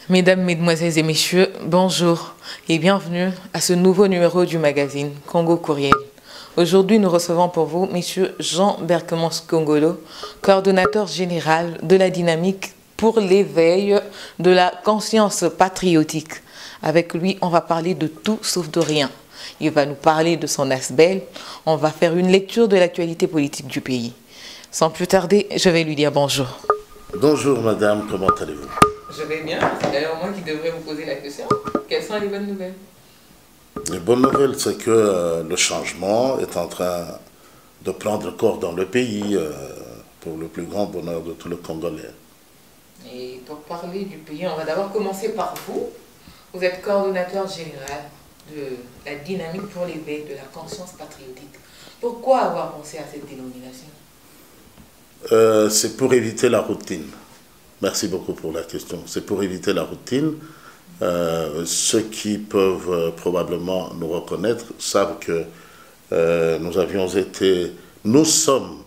Mesdames, Mesdemoiselles et Messieurs, bonjour et bienvenue à ce nouveau numéro du magazine Congo Courriel. Aujourd'hui, nous recevons pour vous M. Jean Berkemans Kongolo, coordonnateur général de la dynamique pour l'éveil de la conscience patriotique. Avec lui, on va parler de tout sauf de rien. Il va nous parler de son ASBEL. On va faire une lecture de l'actualité politique du pays. Sans plus tarder, je vais lui dire bonjour. Bonjour madame, comment allez-vous? Je vais bien, c'est d'ailleurs moi qui devrais vous poser la question. Quelles sont les bonnes nouvelles? Les bonnes nouvelles, c'est que le changement est en train de prendre corps dans le pays pour le plus grand bonheur de tout le Congolais. Et pour parler du pays, on va d'abord commencer par vous. Vous êtes coordonnateur général de la dynamique pour l'éveil de la conscience patriotique. Pourquoi avoir pensé à cette dénomination? C'est pour éviter la routine. Merci beaucoup pour la question. C'est pour éviter la routine. Ceux qui peuvent probablement nous reconnaître savent que nous sommes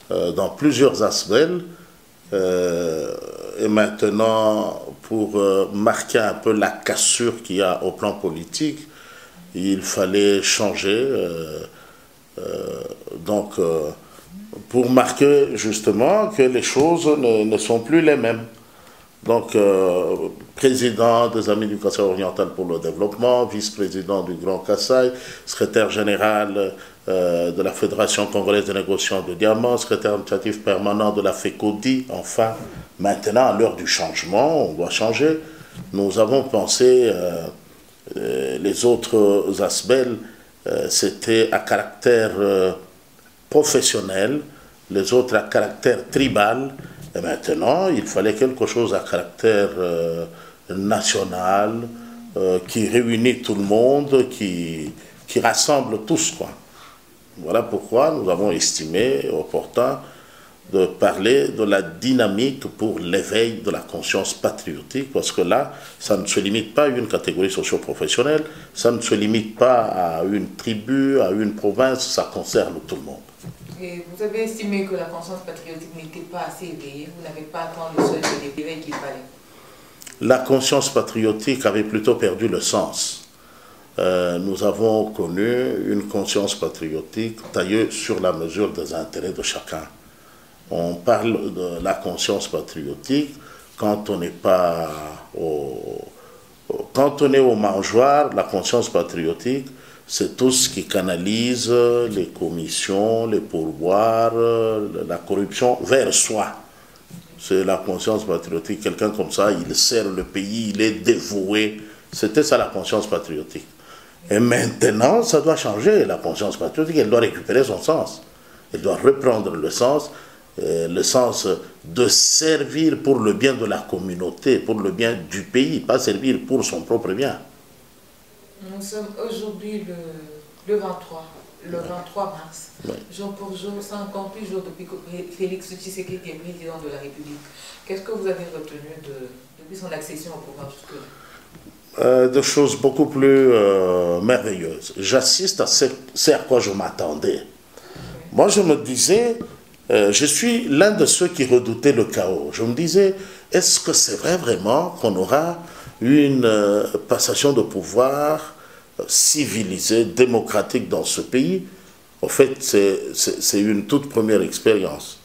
dans plusieurs ASBEL et maintenant, pour marquer un peu la cassure qu'il y a au plan politique, il fallait changer. Pour marquer justement que les choses ne sont plus les mêmes. Donc, président des Amis du Kassai oriental pour le développement, vice-président du Grand Kassai, secrétaire général de la Fédération congolaise de négociation de diamants, secrétaire administratif permanent de la FECODI. Enfin, maintenant, à l'heure du changement, on doit changer. Nous avons pensé, les autres ASBEL, c'était à caractère professionnel, les autres à caractère tribal, et maintenant il fallait quelque chose à caractère national, qui réunit tout le monde, qui rassemble tous, quoi. Voilà pourquoi nous avons estimé opportun de parler de la dynamique pour l'éveil de la conscience patriotique, parce que là, ça ne se limite pas à une catégorie socio-professionnelle, ça ne se limite pas à une tribu, à une province, ça concerne tout le monde. Et vous avez estimé que la conscience patriotique n'était pas assez éveillée, vous n'avez pas atteint le seuil de l'éveil qu'il fallait? La conscience patriotique avait plutôt perdu le sens. Nous avons connu une conscience patriotique taillée sur la mesure des intérêts de chacun. On parle de la conscience patriotique quand on n'est pas quand on est au mangeoire. La conscience patriotique, c'est tout ce qui canalise les commissions, les pourboires, la corruption vers soi. C'est la conscience patriotique. Quelqu'un comme ça, il sert le pays, il est dévoué. C'était ça la conscience patriotique. Et maintenant, ça doit changer. La conscience patriotique, elle doit récupérer son sens. Elle doit reprendre le sens de servir pour le bien de la communauté, pour le bien du pays, pas servir pour son propre bien. Nous sommes aujourd'hui le 23 mars, oui. Jour pour jour, 58 jours depuis que Félix Tshisekedi est président de la République. Qu'est-ce que vous avez retenu depuis son accession au pouvoir jusque-là? De choses beaucoup plus merveilleuses. J'assiste à ce à quoi je m'attendais. Moi, je me disais, je suis l'un de ceux qui redoutaient le chaos. Je me disais, est-ce que c'est vrai vraiment qu'on aura une passation de pouvoir civilisée, démocratique dans ce pays? En fait, c'est une toute première expérience.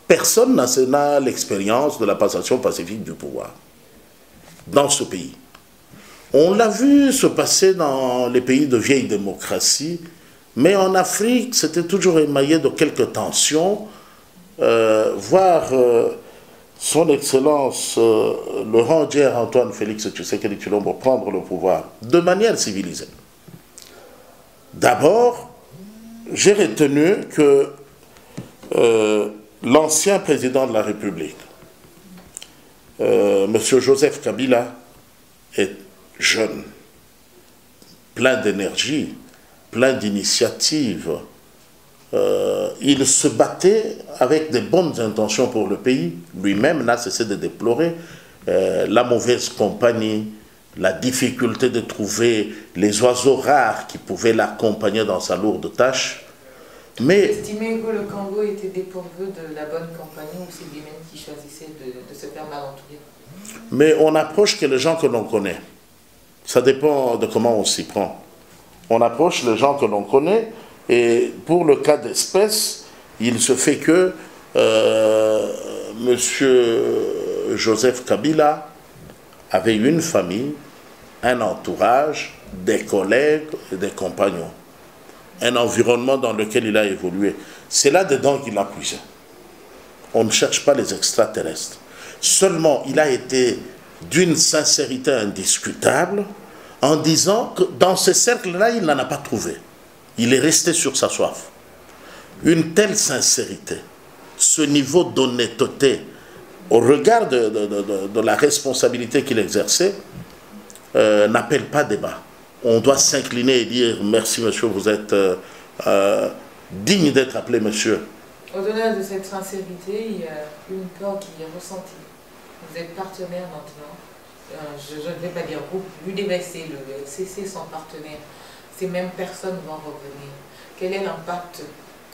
Personne n'a l'expérience de la passation pacifique du pouvoir dans ce pays. On l'a vu se passer dans les pays de vieille démocratie, mais en Afrique, c'était toujours émaillé de quelques tensions, voire son Excellence Laurent Djer Antoine Félix Tshisekedi Tshilombo prendre le pouvoir de manière civilisée. D'abord, j'ai retenu que l'ancien président de la République, M. Joseph Kabila, est jeune, plein d'énergie, plein d'initiatives, il se battait avec de bonnes intentions pour le pays. Lui-même n'a cessé de déplorer la mauvaise compagnie, la difficulté de trouver les oiseaux rares qui pouvaient l'accompagner dans sa lourde tâche. Mais estimez que le Congo était dépourvu de la bonne compagnie ou c'est lui-même qui choisissait de se faire mal entourer? Mais on approche que les gens que l'on connaît. Ça dépend de comment on s'y prend. On approche les gens que l'on connaît et pour le cas d'espèce, il se fait que M. Joseph Kabila avait une famille, un entourage, des collègues et des compagnons. Un environnement dans lequel il a évolué. C'est là-dedans qu'il a puisé. On ne cherche pas les extraterrestres. Seulement, il a été d'une sincérité indiscutable en disant que dans ce cercle-là, il n'en a pas trouvé. Il est resté sur sa soif. Une telle sincérité, ce niveau d'honnêteté, au regard de la responsabilité qu'il exerçait, n'appelle pas débat. On doit s'incliner et dire merci monsieur, vous êtes digne d'être appelé monsieur. Au-delà de cette sincérité, il y a une peur qui est ressentie. Vous êtes partenaire maintenant. Je ne vais pas dire groupe, l'UDMC, le CC sont partenaires. Ces mêmes personnes vont revenir. Quel est l'impact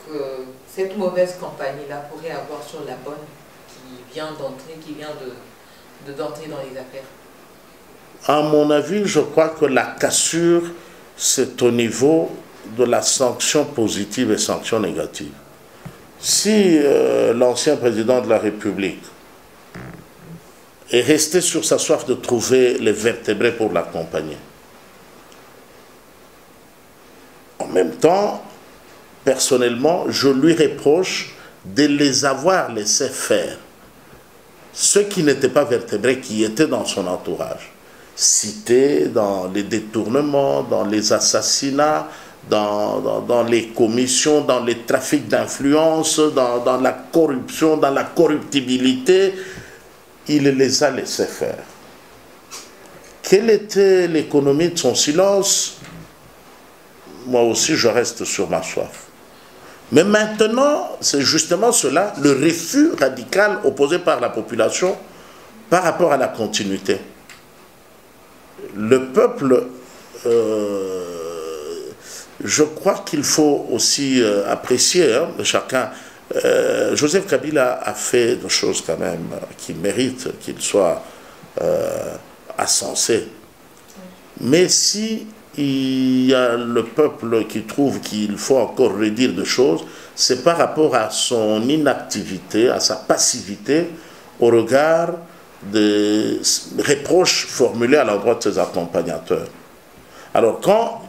que cette mauvaise compagnie-là pourrait avoir sur la bonne qui vient d'entrer, qui vient d'entrer dans les affaires? À mon avis, je crois que la cassure, c'est au niveau de la sanction positive et sanction négative. Si l'ancien président de la République est resté sur sa soif de trouver les vertébrés pour l'accompagner, en même temps, personnellement, je lui reproche de les avoir laissés faire. Ceux qui n'étaient pas vertébrés, qui étaient dans son entourage, cités dans les détournements, dans les assassinats, dans les commissions, dans les trafics d'influence, dans la corruption, dans la corruptibilité, il les a laissés faire. Quelle était l'économie de son silence? Moi aussi, je reste sur ma soif. Mais maintenant, c'est justement cela, le refus radical opposé par la population par rapport à la continuité. Le peuple, je crois qu'il faut aussi apprécier, hein, chacun. Joseph Kabila a fait des choses quand même qui méritent qu'il soit ascensé. Mais si il y a le peuple qui trouve qu'il faut encore redire des choses, c'est par rapport à son inactivité, à sa passivité au regard des reproches formulés à l'endroit de ses accompagnateurs. Alors quand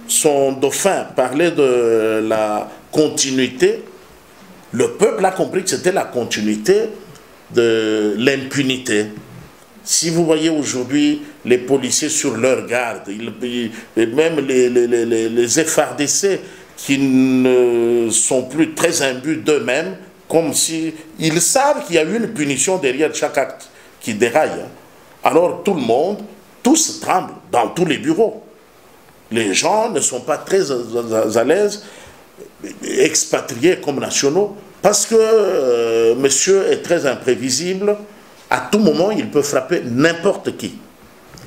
son dauphin parlait de la continuité, le peuple a compris que c'était la continuité de l'impunité. Si vous voyez aujourd'hui les policiers sur leur garde, même les FARDC qui ne sont plus très imbus d'eux-mêmes, comme si ils savent qu'il y a une punition derrière chaque acte qui déraille. Alors tout le monde, tous tremblent dans tous les bureaux. Les gens ne sont pas très à l'aise, expatriés comme nationaux, parce que monsieur est très imprévisible. À tout moment, il peut frapper n'importe qui.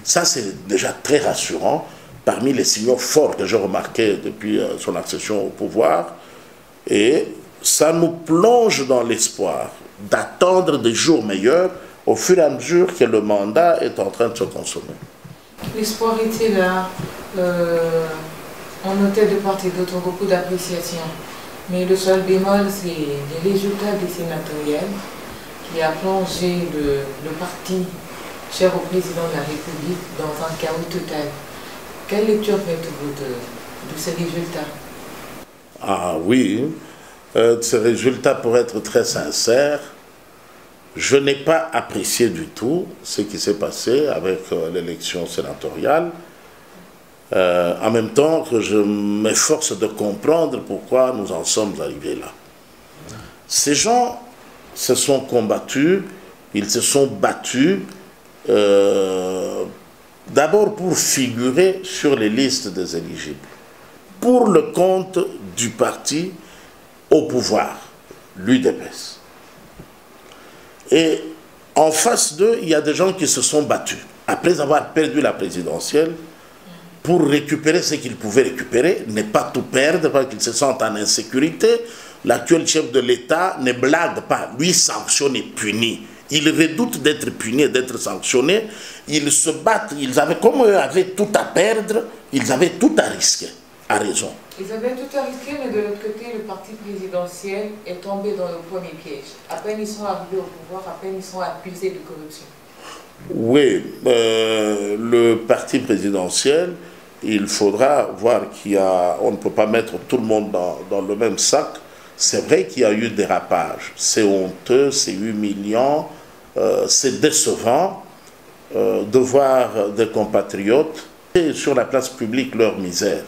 Ça, c'est déjà très rassurant. Parmi les signaux forts que j'ai remarqués depuis son accession au pouvoir. Et ça nous plonge dans l'espoir d'attendre des jours meilleurs au fur et à mesure que le mandat est en train de se consommer. L'espoir était là. On notait de part et d'autre beaucoup d'appréciation. Mais le seul bémol, c'est les résultats des sénatoriales qui a plongé le parti cher au président de la République dans un chaos total. Quelle lecture faites-vous de ces résultats? Ah oui, ces résultats, pour être très sincère, je n'ai pas apprécié du tout ce qui s'est passé avec l'élection sénatoriale. En même temps que je m'efforce de comprendre pourquoi nous en sommes arrivés là. Ces gens se sont combattus, ils se sont battus d'abord pour figurer sur les listes des éligibles, pour le compte du parti au pouvoir, l'UDPS. Et en face d'eux, il y a des gens qui se sont battus, après avoir perdu la présidentielle, pour récupérer ce qu'ils pouvaient récupérer, ne pas tout perdre, parce qu'ils se sentent en insécurité. L'actuel chef de l'État ne blague pas, lui sanctionne et punit. Il redoute d'être puni et d'être sanctionné. Ils se battent, comme eux avaient tout à perdre, ils avaient tout à risquer, à raison. Ils avaient tout à risquer, mais de l'autre côté, le parti présidentiel est tombé dans le premier piège. À peine ils sont arrivés au pouvoir, à peine ils sont accusés de corruption. Oui, le parti présidentiel, il faudra voir on ne peut pas mettre tout le monde dans le même sac. C'est vrai qu'il y a eu des dérapages. C'est honteux, c'est humiliant, c'est décevant de voir des compatriotes et sur la place publique leur misère.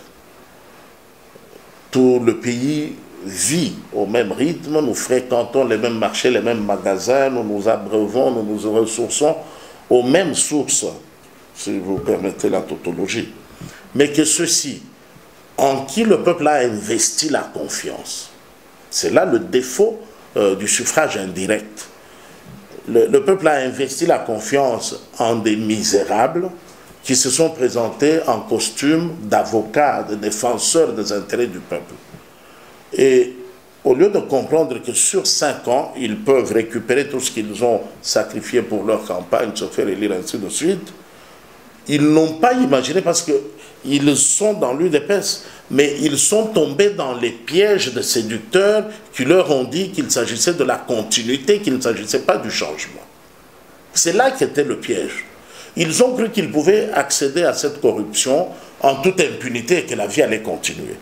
Tout le pays vit au même rythme, nous fréquentons les mêmes marchés, les mêmes magasins, nous nous abreuvons, nous nous ressourçons aux mêmes sources, si vous permettez la tautologie. Mais que ceci, en qui le peuple a investi la confiance, c'est là le défaut du suffrage indirect. Le peuple a investi la confiance en des misérables qui se sont présentés en costume d'avocats, de défenseurs des intérêts du peuple. Et au lieu de comprendre que sur 5 ans, ils peuvent récupérer tout ce qu'ils ont sacrifié pour leur campagne, se faire élire, ainsi de suite, ils n'ont pas imaginé, parce qu'ils sont dans l'UDPS, mais ils sont tombés dans les pièges de séducteurs qui leur ont dit qu'il s'agissait de la continuité, qu'il ne s'agissait pas du changement. C'est là qu'était le piège. Ils ont cru qu'ils pouvaient accéder à cette corruption en toute impunité et que la vie allait continuer.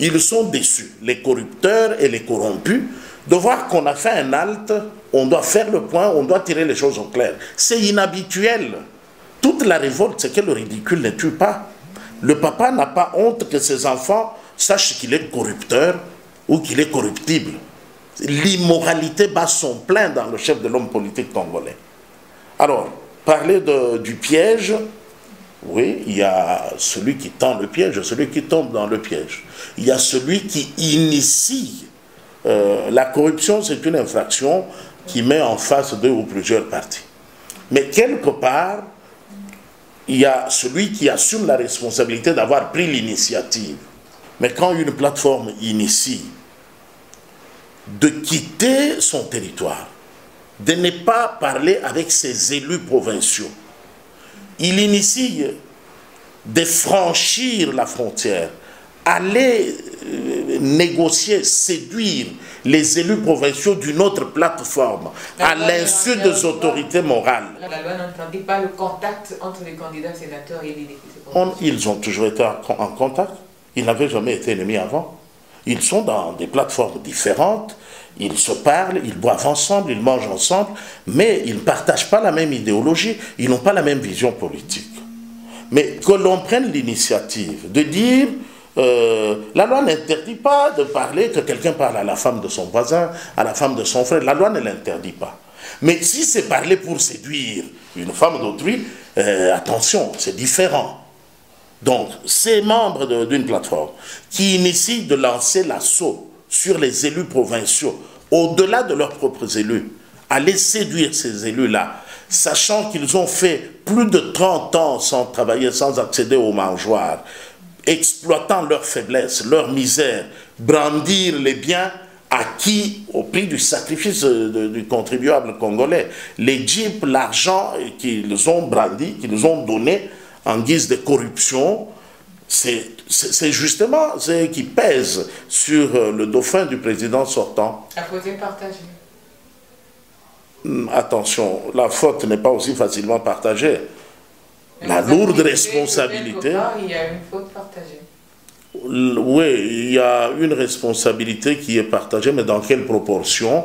Ils sont déçus, les corrupteurs et les corrompus, de voir qu'on a fait un halte, on doit faire le point, on doit tirer les choses au clair. C'est inhabituel. Toute la révolte, c'est que le ridicule ne tue pas. Le papa n'a pas honte que ses enfants sachent qu'il est corrupteur ou qu'il est corruptible. L'immoralité bat son plein dans le chef de l'homme politique congolais. Alors, parler du piège, oui, il y a celui qui tend le piège, celui qui tombe dans le piège. Il y a celui qui initie. La corruption, c'est une infraction qui met en face 2 ou plusieurs parties. Mais quelque part, il y a celui qui assume la responsabilité d'avoir pris l'initiative. Mais quand une plateforme initie de quitter son territoire, de ne pas parler avec ses élus provinciaux, il initie de franchir la frontière, aller négocier, séduire les élus provinciaux d'une autre plateforme, à l'insu des autorités morales. La loi n'interdit pas le contact entre les candidats sénateurs et les députés. Ils ont toujours été en contact. Ils n'avaient jamais été ennemis avant. Ils sont dans des plateformes différentes, ils se parlent, ils boivent ensemble, ils mangent ensemble, mais ils ne partagent pas la même idéologie, ils n'ont pas la même vision politique. Mais que l'on prenne l'initiative de dire, la loi n'interdit pas de parler, que quelqu'un parle à la femme de son voisin, à la femme de son frère, la loi ne l'interdit pas. Mais si c'est parler pour séduire une femme d'autrui, attention, c'est différent. Donc, ces membres d'une plateforme qui initient de lancer l'assaut sur les élus provinciaux, au-delà de leurs propres élus, aller séduire ces élus-là, sachant qu'ils ont fait plus de 30 ans sans travailler, sans accéder aux mangeoires, exploitant leurs faiblesses, leur misère, brandir les biens acquis au prix du sacrifice du contribuable congolais. Les jeeps, l'argent qu'ils ont brandi, qu'ils ont donné en guise de corruption, c'est justement ce qui pèse sur le dauphin du président sortant. La faute est partagée. Attention, la faute n'est pas aussi facilement partagée. La lourde responsabilité... Il y a une faute partagée. Oui, il y a une responsabilité qui est partagée, mais dans quelle proportion?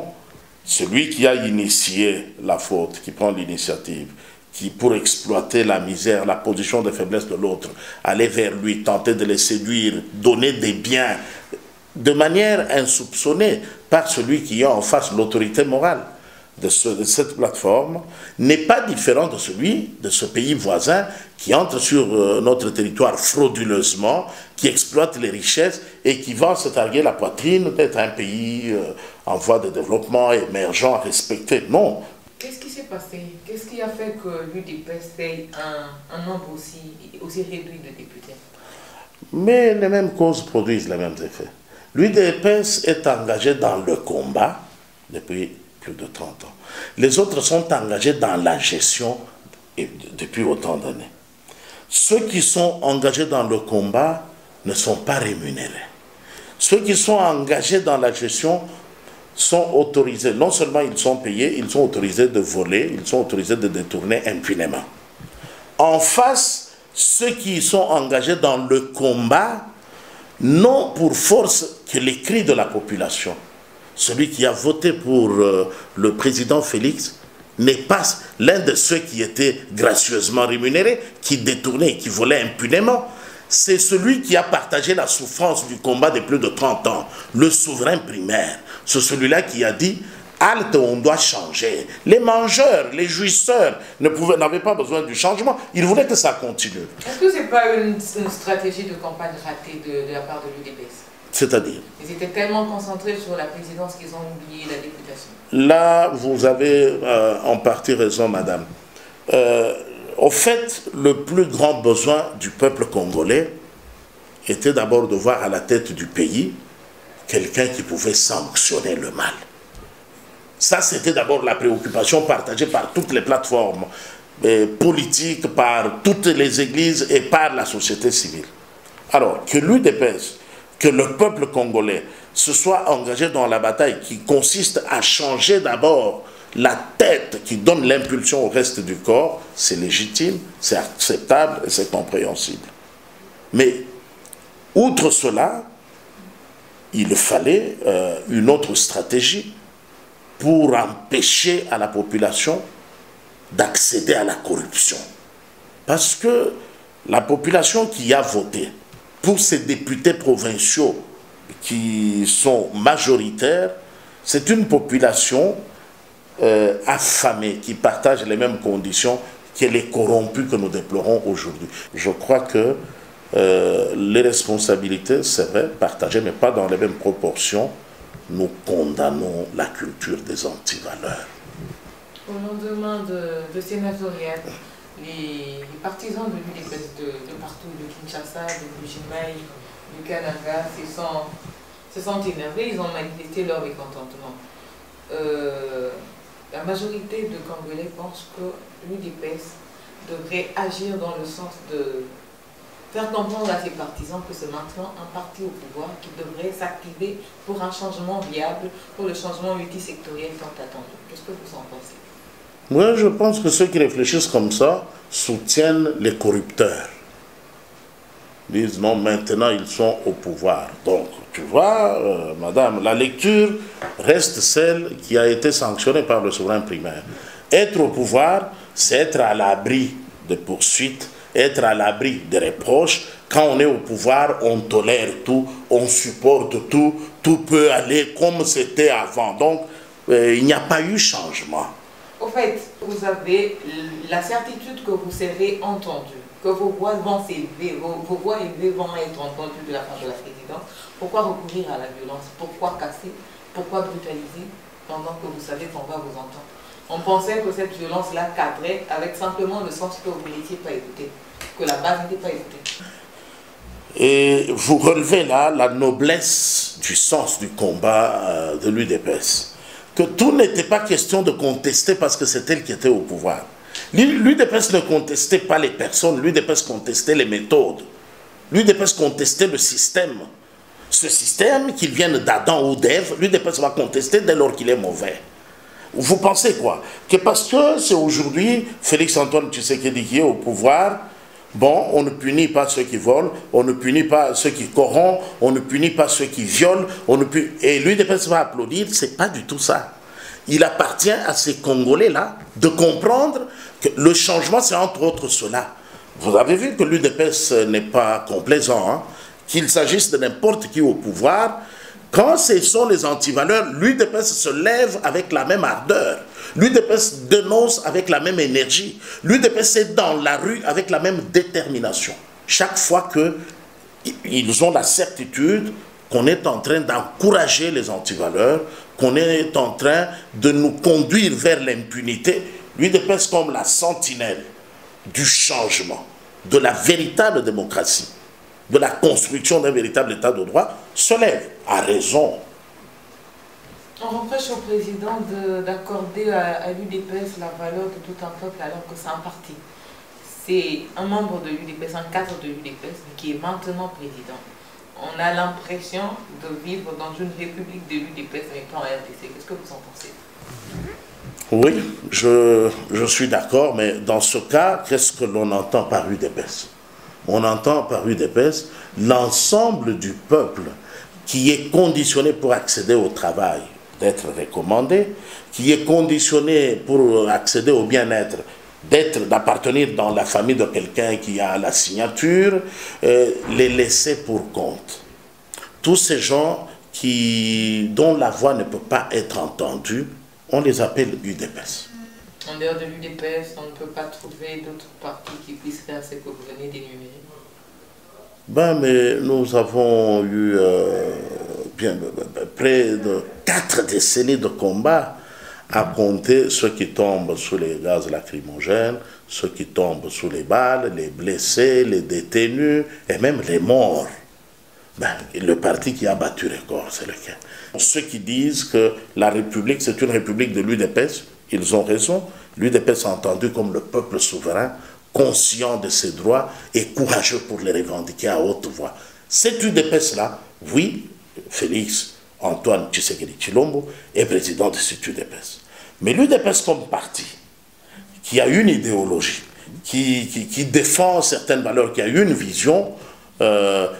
Celui qui a initié la faute, qui prend l'initiative, qui, pour exploiter la misère, la position de faiblesse de l'autre, aller vers lui, tenter de les séduire, donner des biens, de manière insoupçonnée par celui qui a en face l'autorité morale. de cette plateforme n'est pas différent de celui de ce pays voisin qui entre sur notre territoire frauduleusement, qui exploite les richesses et qui va se targuer la poitrine d'être un pays en voie de développement, émergent, respecté. Non. Qu'est-ce qui s'est passé? Qu'est-ce qui a fait que l'UDPS ait un nombre aussi réduit de députés? Mais les mêmes causes produisent les mêmes effets. L'UDPS est engagé dans le combat depuis plus de 30 ans. Les autres sont engagés dans la gestion depuis autant d'années. Ceux qui sont engagés dans le combat ne sont pas rémunérés. Ceux qui sont engagés dans la gestion sont autorisés, non seulement ils sont payés, ils sont autorisés de voler, ils sont autorisés de détourner impunément. En face, ceux qui sont engagés dans le combat n'ont pour force que les cris de la population. Celui qui a voté pour le président Félix n'est pas l'un de ceux qui étaient gracieusement rémunérés, qui détournaient, qui volaient impunément. C'est celui qui a partagé la souffrance du combat de plus de 30 ans, le souverain primaire. C'est celui-là qui a dit « Halte, on doit changer ». Les mangeurs, les jouisseurs n'avaient pas besoin du changement, ils voulaient que ça continue. Est-ce que ce n'est pas une stratégie de campagne ratée de la part de l'UDPS? C'est-à-dire? Ils étaient tellement concentrés sur la présidence qu'ils ont oublié la députation. Là, vous avez en partie raison, madame. Au fait, le plus grand besoin du peuple congolais était d'abord de voir à la tête du pays quelqu'un qui pouvait sanctionner le mal. Ça, c'était d'abord la préoccupation partagée par toutes les plateformes politiques, par toutes les églises et par la société civile. Alors, que l'UDPS, que le peuple congolais se soit engagé dans la bataille qui consiste à changer d'abord la tête qui donne l'impulsion au reste du corps, c'est légitime, c'est acceptable et c'est compréhensible. Mais, outre cela, il fallait une autre stratégie pour empêcher à la population d'accéder à la corruption. Parce que la population qui a voté pour ces députés provinciaux qui sont majoritaires, c'est une population affamée, qui partage les mêmes conditions que les corrompus que nous déplorons aujourd'hui. Je crois que les responsabilités seraient partagées, mais pas dans les mêmes proportions. Nous condamnons la culture des antivaleurs. Au lendemain de sénatoriales, les partisans de l'UDPS de partout, de Kinshasa, de Bujimaï, du Kananga, se sont énervés, ils ont manifesté leur mécontentement. La majorité de Congolais pensent que l'UDPS devrait agir dans le sens de faire comprendre à ses partisans que c'est maintenant un parti au pouvoir qui devrait s'activer pour un changement viable, pour le changement multisectoriel tant attendu. Qu'est-ce que vous en pensez? Moi, je pense que ceux qui réfléchissent comme ça soutiennent les corrupteurs. Ils disent non, maintenant ils sont au pouvoir. Donc, tu vois, madame, la lecture reste celle qui a été sanctionnée par le souverain primaire. Être au pouvoir, c'est être à l'abri de poursuites, être à l'abri des reproches. Quand on est au pouvoir, on tolère tout, on supporte tout, tout peut aller comme c'était avant. Donc, il n'y a pas eu changement. Au fait, vous avez la certitude que vous serez entendu, que vos voix vont s'élever, vos voix élevées vont être entendues de la part de la présidence. Pourquoi recourir à la violence? Pourquoi casser? Pourquoi brutaliser pendant que vous savez qu'on va vous entendre? On pensait que cette violence-là cadrait avec simplement le sens que vous n'étiez pas écouté, que la base n'était pas écoutée. Et vous relevez là la noblesse du sens du combat de l'UDPS. Que tout n'était pas question de contester parce que c'est elle qui était au pouvoir. L'UDPS ne contestait pas les personnes, l'UDPS contestait les méthodes. L'UDPS contestait le système. Ce système, qu'il vienne d'Adam ou d'Ève, l'UDPS va contester dès lors qu'il est mauvais. Vous pensez quoi? Que parce que c'est aujourd'hui Félix-Antoine Tshisekedi qui est au pouvoir, bon, on ne punit pas ceux qui volent, on ne punit pas ceux qui corrompent, on ne punit pas ceux qui violent, et l'UDPS va applaudir, c'est pas du tout ça. Il appartient à ces Congolais-là de comprendre que le changement, c'est entre autres cela. Vous avez vu que l'UDPS n'est pas complaisant, hein? Qu'il s'agisse de n'importe qui au pouvoir, Quand ce sont les antivaleurs, l'UDPS se lève avec la même ardeur. L'UDPS dénonce avec la même énergie. L'UDPS est dans la rue avec la même détermination. Chaque fois qu'ils ont la certitude qu'on est en train d'encourager les antivaleurs, qu'on est en train de nous conduire vers l'impunité, l'UDPS comme la sentinelle du changement, de la véritable démocratie, de la construction d'un véritable état de droit, se lève à raison. On reproche au président d'accorder à l'UDPS la valeur de tout un peuple alors que c'est un parti. C'est un membre de l'UDPS, un cadre de l'UDPS qui est maintenant président. On a l'impression de vivre dans une république de l'UDPS mais pas en RDC. Qu'est-ce que vous en pensez? Oui, je suis d'accord, mais dans ce cas, qu'est-ce que l'on entend par UDPS? On entend par UDPS l'ensemble du peuple qui est conditionné pour accéder au travail, d'être recommandé, qui est conditionné pour accéder au bien-être, d'appartenir dans la famille de quelqu'un qui a la signature, les laisser pour compte. Tous ces gens dont la voix ne peut pas être entendue, on les appelle UDPS. En dehors de l'UDPS, on ne peut pas trouver d'autres partis qui puissent faire ce que vous venez d'énumérer. Mais nous avons eu près de 4 décennies de combat à compter ceux qui tombent sous les gaz lacrymogènes, ceux qui tombent sous les balles, les blessés, les détenus et même les morts. Le parti qui a battu record, c'est lequel? Ceux qui disent que la République, c'est une République de l'UDPS, ils ont raison. L'UDPS est entendu comme le peuple souverain, conscient de ses droits et courageux pour les revendiquer à haute voix. Cet UDPS-là, oui, Félix Antoine Tshisekedi Tshilombo est président de cet UDPS. Mais l'UDPS comme parti, qui a une idéologie, qui défend certaines valeurs, qui a une vision,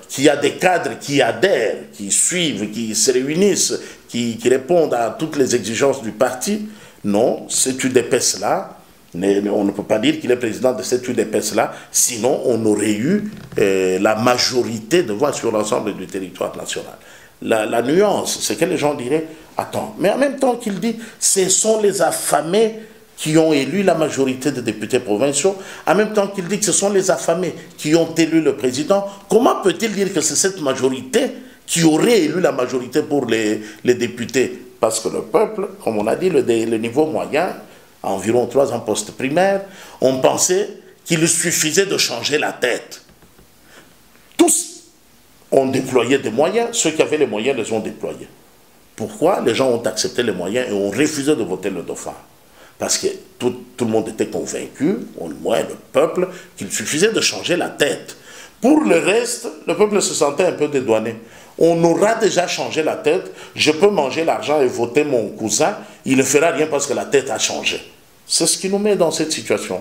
qui a des cadres qui adhèrent, qui suivent, qui se réunissent, qui répondent à toutes les exigences du parti, non, cet UDPS-là, on ne peut pas dire qu'il est président de cette UDPS-là, sinon on aurait eu la majorité de voix sur l'ensemble du territoire national. La nuance, c'est que les gens diraient, attends, mais en même temps qu'il dit, ce sont les affamés qui ont élu la majorité des députés provinciaux, en même temps qu'il dit que ce sont les affamés qui ont élu le président, comment peut-il dire que c'est cette majorité qui aurait élu la majorité pour les députés? Parce que le peuple, comme on a dit, le niveau moyen, environ 3 ans post-primaire, on pensait qu'il suffisait de changer la tête. Tous ont déployé des moyens, ceux qui avaient les moyens les ont déployés. Pourquoi les gens ont accepté les moyens et ont refusé de voter le dauphin? Parce que tout le monde était convaincu, au moins le peuple, qu'il suffisait de changer la tête. Pour le reste, le peuple se sentait un peu dédouané. On aura déjà changé la tête, je peux manger l'argent et voter mon cousin, il ne fera rien parce que la tête a changé. C'est ce qui nous met dans cette situation.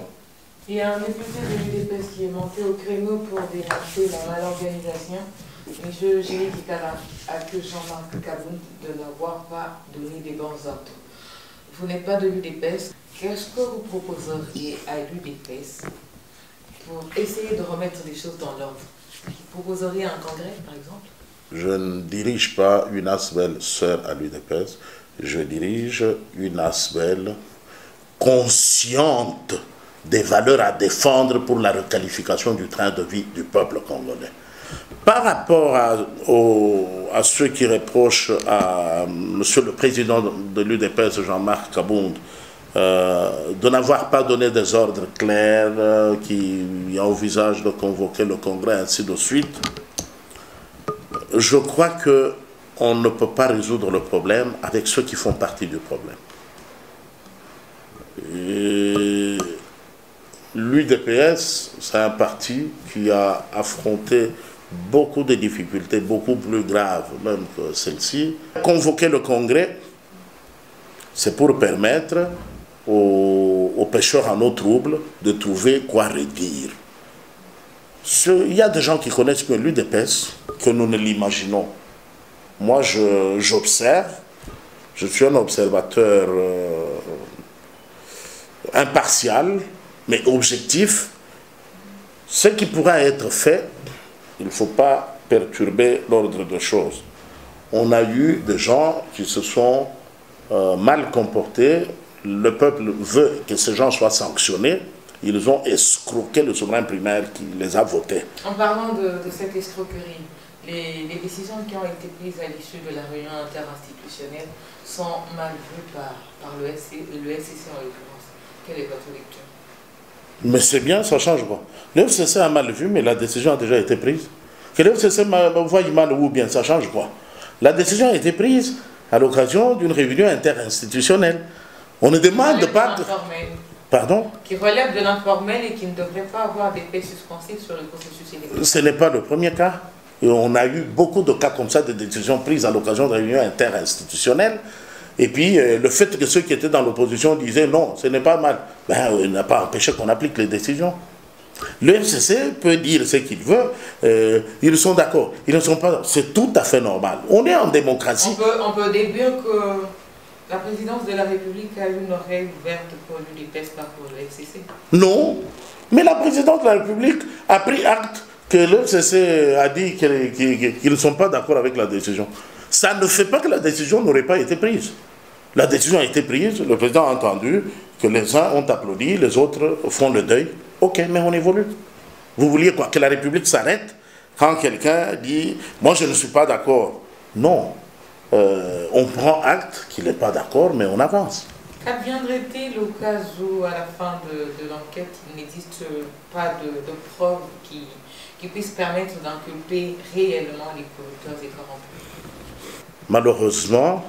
Il y a un député de l'UDPS qui est monté au créneau pour dénoncer la malorganisation. M. Géry Kikara accuse Jean-Marc Kaboun de n'avoir pas donné des bons ordres. Vous n'êtes pas de l'UDPS. Qu'est-ce que vous proposeriez à l'UDPS pour essayer de remettre les choses dans l'ordre? Vous proposeriez un congrès, par exemple? Je ne dirige pas une ASBEL sœur à l'UDPS, je dirige une ASBEL consciente des valeurs à défendre pour la requalification du train de vie du peuple congolais. Par rapport à ceux qui reprochent à monsieur le président de l'UDPS, Jean-Marc Kaboun, de n'avoir pas donné des ordres clairs, qui envisage de convoquer le congrès, ainsi de suite, je crois qu'on ne peut pas résoudre le problème avec ceux qui font partie du problème. L'UDPS, c'est un parti qui a affronté beaucoup de difficultés, beaucoup plus graves même que celle-ci. Convoquer le congrès, c'est pour permettre aux pêcheurs en eau trouble de trouver quoi redire. Il y a des gens qui connaissent mieux l'UDPS que nous ne l'imaginons. Moi, j'observe, je suis un observateur impartial, mais objectif. Ce qui pourra être fait, il ne faut pas perturber l'ordre des choses. on a eu des gens qui se sont mal comportés. Le peuple veut que ces gens soient sanctionnés. Ils ont escroqué le souverain primaire qui les a votés. En parlant de cette escroquerie, les décisions qui ont été prises à l'issue de la réunion interinstitutionnelle sont mal vues par le FCC en l'occurrence. Quelle est votre lecture? Mais c'est bien, ça change quoi. Le FCC a mal vu, mais la décision a déjà été prise. Que le FCC voie mal ou bien, ça change quoi. La décision a été prise à l'occasion d'une réunion interinstitutionnelle. On ne demande pas... Pardon? Qui relève de l'informel et qui ne devrait pas avoir d'effet suspensif sur le processus électoral. Ce n'est pas le premier cas. Et on a eu beaucoup de cas comme ça, de décisions prises à l'occasion de réunions interinstitutionnelles. Et puis, le fait que ceux qui étaient dans l'opposition disaient non, ce n'est pas mal, ben, il n'a pas empêché qu'on applique les décisions. Le FCC peut dire ce qu'il veut, ils sont d'accord, ils ne sont pas... C'est tout à fait normal. On est en démocratie. On peut déduire que la présidence de la République a une oreille ouverte pour l'UDPS, pas pour le FCC. Non, mais la présidence de la République a pris acte que le FCC a dit qu'ils ne sont pas d'accord avec la décision. Ça ne fait pas que la décision n'aurait pas été prise. La décision a été prise, le président a entendu que les uns ont applaudi, les autres font le deuil. Ok, mais on évolue. Vous vouliez quoi? Que la République s'arrête quand quelqu'un dit « moi je ne suis pas d'accord ». Non, on prend acte qu'il n'est pas d'accord, mais on avance. Qu'adviendrait-il au cas où, à la fin de l'enquête, il n'existe pas de preuves qui puissent permettre d'inculper réellement les corrupteurs et corrompus? Malheureusement,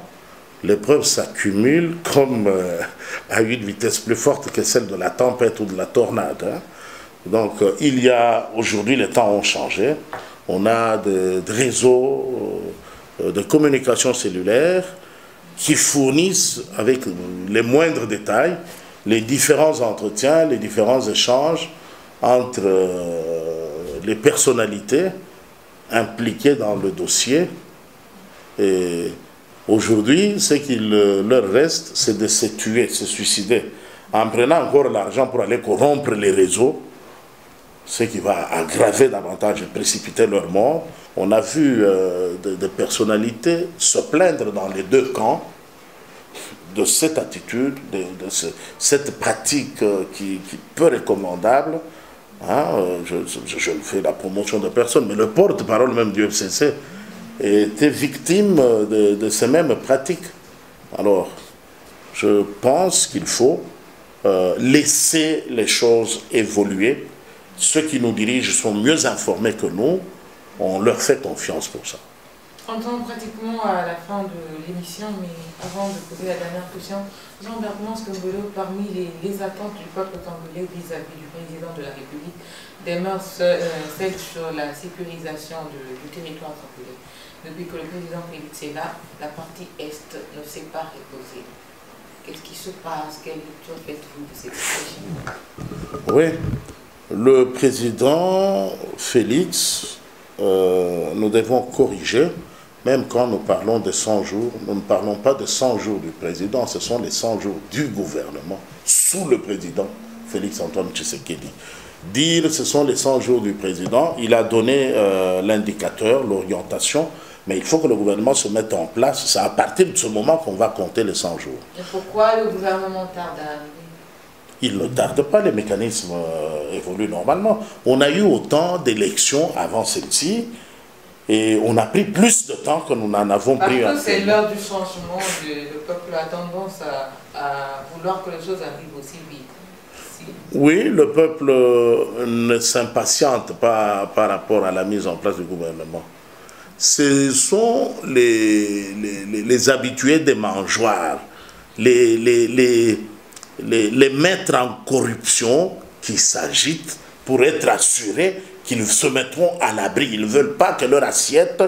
les preuves s'accumulent comme à une vitesse plus forte que celle de la tempête ou de la tornade. Hein. Donc, il y a, aujourd'hui, les temps ont changé. On a des réseaux de communication cellulaire qui fournissent, avec les moindres détails, les différents entretiens, les différents échanges entre les personnalités impliquées dans le dossier. Et aujourd'hui, ce qu'il leur reste, c'est de se tuer, se suicider, en prenant encore l'argent pour aller corrompre les réseaux, ce qui va aggraver davantage et précipiter leur mort. On a vu des personnalités se plaindre dans les deux camps de cette attitude, de cette pratique qui est peu recommandable. Hein, je ne fais la promotion de personne, mais le porte-parole même du FCC était victime de ces mêmes pratiques. Alors, je pense qu'il faut laisser les choses évoluer. Ceux qui nous dirigent sont mieux informés que nous. On leur fait confiance pour ça. On tombe pratiquement à la fin de l'émission, mais avant de poser la dernière question, Jean-Bertrand Skongolo, parmi les attentes du peuple congolais vis-à-vis du président de la République, demeure celle sur la sécurisation du territoire congolais. Depuis que le président Félix est là, la partie Est ne s'est pas reposée. Qu'est-ce qui se passe? Quelle lecture faites-vous de cette situation? Oui, le président Félix, nous devons corriger, même quand nous parlons de 100 jours, nous ne parlons pas de 100 jours du président, ce sont les 100 jours du gouvernement, sous le président Félix-Antoine Tshisekedi. Dire ce sont les 100 jours du président, il a donné l'indicateur, l'orientation, mais il faut que le gouvernement se mette en place. C'est à partir de ce moment qu'on va compter les 100 jours. Et pourquoi le gouvernement tarde à arriver? Il ne tarde pas, les mécanismes évoluent normalement. On a eu autant d'élections avant celle-ci, et on a pris plus de temps que nous n'en avons pris. Parce que c'est l'heure du changement, le peuple a tendance à vouloir que les choses arrivent aussi vite. Oui, le peuple ne s'impatiente pas par rapport à la mise en place du gouvernement. Ce sont les habitués des mangeoires, les maîtres en corruption qui s'agitent pour être assurés qu'ils se mettront à l'abri. Ils ne veulent pas que leur assiette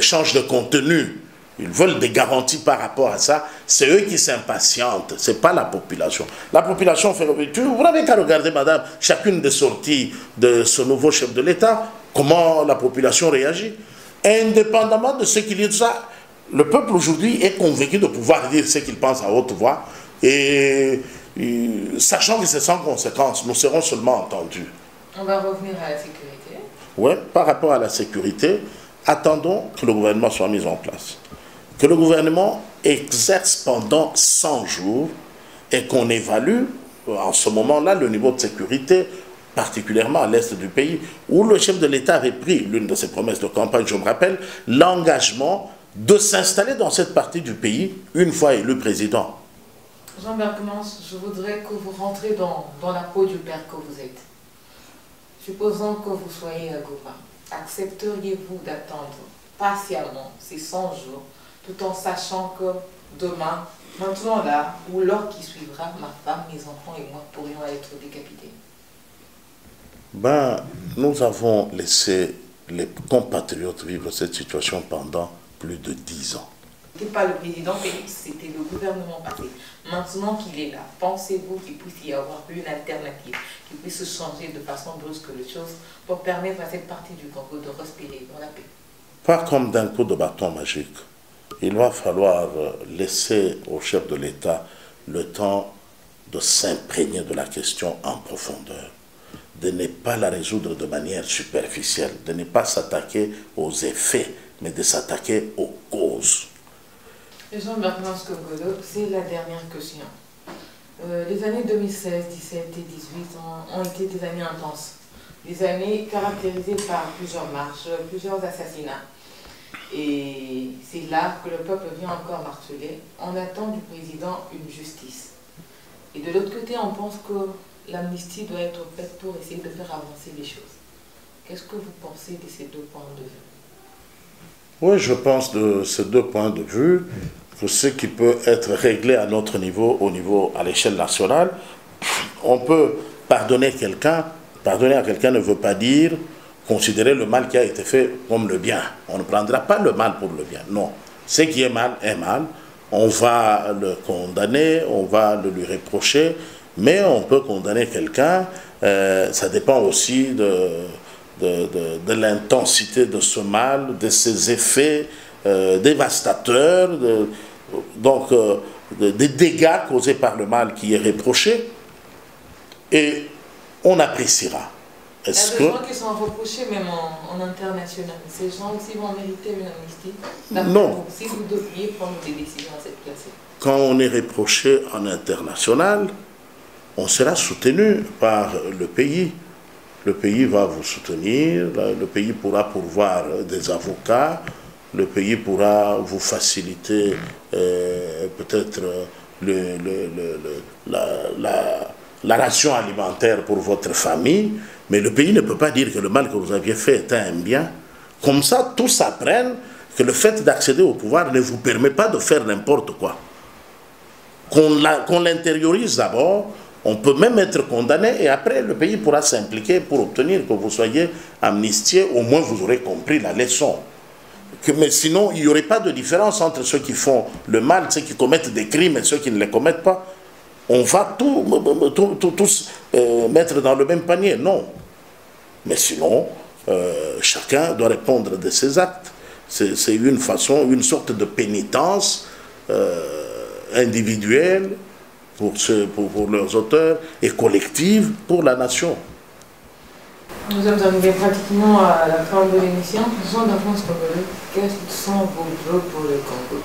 change de contenu. Ils veulent des garanties par rapport à ça. C'est eux qui s'impatientent, ce n'est pas la population. La population fait... Vous n'avez qu'à regarder, madame, chacune des sorties de ce nouveau chef de l'État, comment la population réagit. Indépendamment de ce qu'il dit de ça, le peuple aujourd'hui est convaincu de pouvoir dire ce qu'il pense à haute voix. Et sachant que c'est sans conséquence, nous serons seulement entendus. On va revenir à la sécurité. Oui, par rapport à la sécurité, attendons que le gouvernement soit mis en place. Que le gouvernement exerce pendant 100 jours et qu'on évalue en ce moment-là le niveau de sécurité, particulièrement à l'est du pays, où le chef de l'État avait pris l'une de ses promesses de campagne, je me rappelle, l'engagement de s'installer dans cette partie du pays une fois élu président. Jean Berkemans, je voudrais que vous rentrez dans la peau du père que vous êtes. Supposons que vous soyez à Goma. Accepteriez-vous d'attendre patiemment ces 100 jours, tout en sachant que demain, maintenant là, ou l'heure qui suivra, ma femme, mes enfants et moi pourrions être décapités? Nous avons laissé les compatriotes vivre cette situation pendant plus de 10 ans. Ce n'était pas le président Félix, c'était le gouvernement passé. Maintenant qu'il est là, pensez-vous qu'il puisse y avoir une alternative, qu'il puisse changer de façon brusque les choses pour permettre à cette partie du Congo de respirer dans la paix? Pas comme d'un coup de bâton magique. Il va falloir laisser au chef de l'État le temps de s'imprégner de la question en profondeur, de ne pas la résoudre de manière superficielle, de ne pas s'attaquer aux effets, mais de s'attaquer aux causes. Jean Berkemans Congolo, c'est la dernière question. Les années 2016, 17 et 18 ont été des années intenses, des années caractérisées par plusieurs marches, plusieurs assassinats. Et c'est là que le peuple vient encore marteler. On attend du président une justice. Et de l'autre côté, on pense que l'amnistie doit être faite pour essayer de faire avancer les choses. Qu'est-ce que vous pensez de ces deux points de vue? Oui, je pense de ces deux points de vue que ce qui peut être réglé à notre niveau, à l'échelle nationale, on peut pardonner à quelqu'un ne veut pas dire considérer le mal qui a été fait comme le bien. On ne prendra pas le mal pour le bien, non. Ce qui est mal, on va le condamner, on va le lui reprocher, mais on peut condamner quelqu'un, ça dépend aussi de l'intensité de ce mal, de ses effets dévastateurs, des dégâts causés par le mal qui est reproché, et on appréciera. Il y a des gens qui sont reprochés même en international. Ces gens aussi vont mériter une amnistie? Non. Si vous deviez prendre des décisions à cette place. Quand on est reproché en international, on sera soutenu par le pays. Le pays va vous soutenir, le pays pourra pourvoir des avocats, le pays pourra vous faciliter peut-être la ration alimentaire pour votre famille, mais le pays ne peut pas dire que le mal que vous aviez fait était un bien. Comme ça, tous apprennent que le fait d'accéder au pouvoir ne vous permet pas de faire n'importe quoi. Qu'on l'intériorise d'abord, on peut même être condamné et après le pays pourra s'impliquer pour obtenir que vous soyez amnistié, au moins vous aurez compris la leçon. Mais sinon, il n'y aurait pas de différence entre ceux qui font le mal, ceux qui commettent des crimes et ceux qui ne les commettent pas. On va tous mettre dans le même panier, non. Mais sinon, chacun doit répondre de ses actes. C'est une façon, une sorte de pénitence individuelle pour leurs auteurs et collective pour la nation. Nous sommes arrivés pratiquement à la fin de l'émission. Jean Berkemans Congolo, quels sont vos vœux pour le Congo?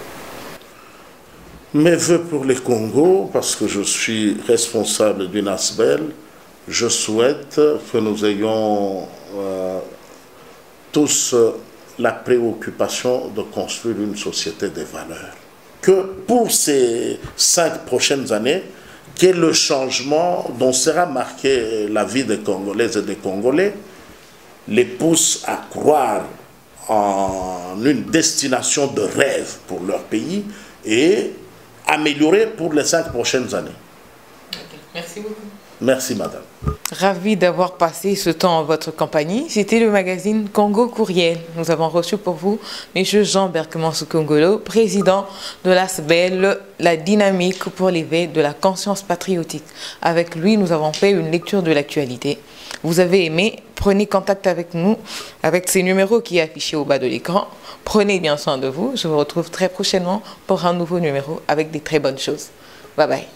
Mes vœux pour le Congo, parce que je suis responsable d'une ASBEL, je souhaite que nous ayons tous la préoccupation de construire une société des valeurs. Que pour ces 5 prochaines années, que le changement dont sera marqué la vie des Congolaises et des Congolais les pousse à croire en une destination de rêve pour leur pays et améliorer pour les 5 prochaines années. Okay. Merci beaucoup. Merci, madame. Ravi d'avoir passé ce temps en votre compagnie. C'était le magazine Congo Courriel. Nous avons reçu pour vous M. Jean Berkemans Congolo, président de l'ASBEL, la dynamique pour l'éveil de la conscience patriotique. Avec lui, nous avons fait une lecture de l'actualité. Vous avez aimé? Prenez contact avec nous, avec ces numéros qui est affiché au bas de l'écran. Prenez bien soin de vous. Je vous retrouve très prochainement pour un nouveau numéro avec des très bonnes choses. Bye bye.